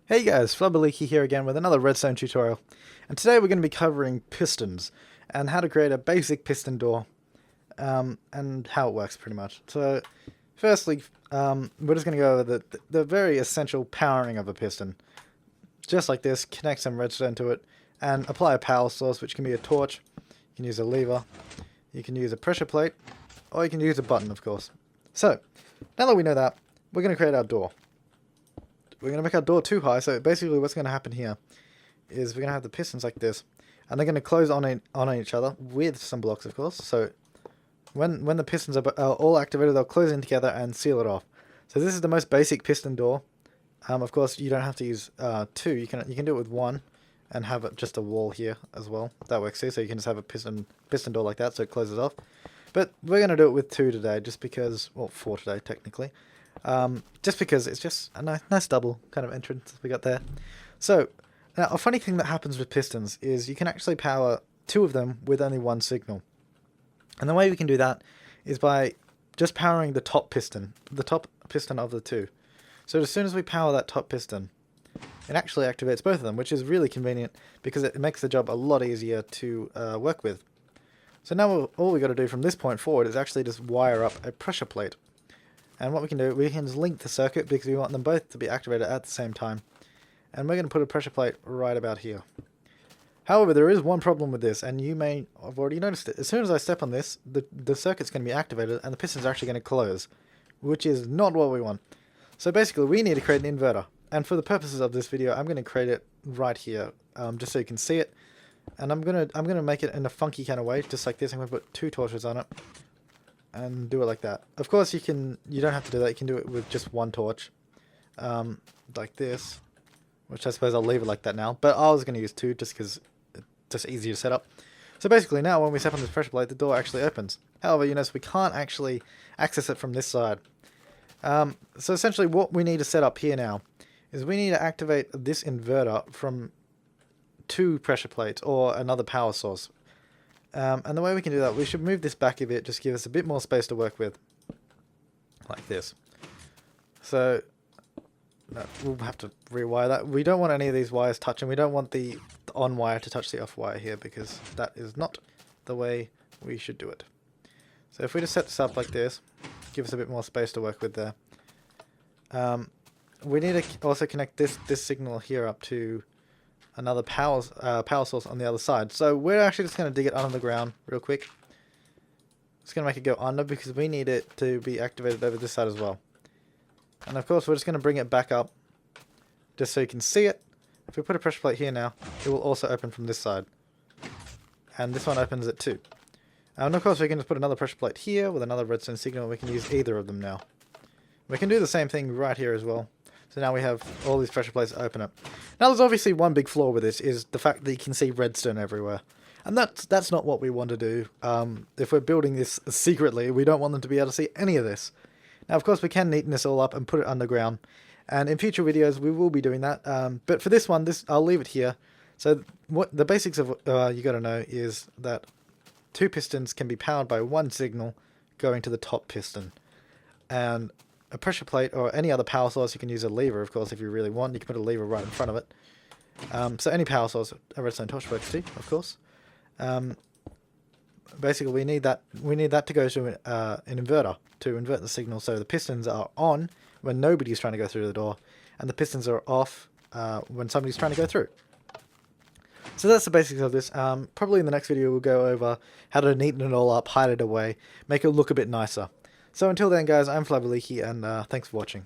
Hey guys, Flubberleaky here again with another Redstone tutorial, and today we're going to be covering pistons and how to create a basic piston door and how it works pretty much. So firstly, we're just going to go over the very essential powering of a piston. Just like this, connect some redstone to it and apply a power source, which can be a torch. You can use a lever, you can use a pressure plate, or you can use a button, of course. So now that we know that, we're going to create our door. We're going to make our door too high, so basically what's going to happen here is we're going to have the pistons like this, and they're going to close on each other with some blocks, of course. So when the pistons are all activated, they'll close in together and seal it off. So this is the most basic piston door. Of course, you don't have to use two. You can do it with one, and have just a wall here as well. That works too. So you can just have a piston door like that, so it closes off. But we're going to do it with two today, just because, well, four today technically. Just because it's just a nice double kind of entrance we got there. So, now a funny thing that happens with pistons is you can actually power two of them with only one signal. And the way we can do that is by just powering the top piston of the two. So as soon as we power that top piston, it actually activates both of them, which is really convenient because it makes the job a lot easier to work with. So now all we got to do from this point forward is actually just wire up a pressure plate. And what we can do, we can just link the circuit because we want them both to be activated at the same time. And we're going to put a pressure plate right about here. However, there is one problem with this, and you may have already noticed it. As soon as I step on this, the circuit's going to be activated and the pistons are actually going to close, which is not what we want. So basically, we need to create an inverter. And for the purposes of this video, I'm going to create it right here, just so you can see it. And I'm gonna make it in a funky kind of way, just like this. I'm going to put two torches on it. And do it like that. Of course, you don't have to do that. You can do it with just one torch, like this. Which I suppose I'll leave it like that now. But I was going to use two just because it's just easier to set up. So basically, now when we step on this pressure plate, the door actually opens. However, you notice we can't actually access it from this side. So essentially, what we need to set up here now is we need to activate this inverter from two pressure plates or another power source. And the way we can do that, we should move this back a bit, just give us a bit more space to work with. Like this. So, no, we'll have to rewire that. We don't want any of these wires touching. We don't want the on wire to touch the off wire here, because that is not the way we should do it. So if we just set this up like this, give us a bit more space to work with there. We need to also connect this signal here up to another power source on the other side. So we're actually just going to dig it under the ground real quick. Just going to make it go under because we need it to be activated over this side as well. And of course we're just going to bring it back up just so you can see it. If we put a pressure plate here now, it will also open from this side. And this one opens it too. And of course we can just put another pressure plate here with another redstone signal. We can use either of them now. We can do the same thing right here as well. So now we have all these pressure plates open up. Now there's obviously one big flaw with this, is the fact that you can see redstone everywhere. And that's not what we want to do. If we're building this secretly, we don't want them to be able to see any of this. Now of course we can neaten this all up and put it underground. And in future videos we will be doing that. But for this one, I'll leave it here. So what the basics of you got to know is that two pistons can be powered by one signal going to the top piston. And a pressure plate or any other power source, you can use a lever, of course, if you really want. You can put a lever right in front of it. So any power source, a redstone torch works too, of course. Basically, we need that to go to an inverter to invert the signal, so the pistons are on when nobody's trying to go through the door, and the pistons are off when somebody's trying to go through. So that's the basics of this. Probably in the next video we'll go over how to neaten it all up, hide it away, make it look a bit nicer. So until then, guys, I'm Flubberleaky, and thanks for watching.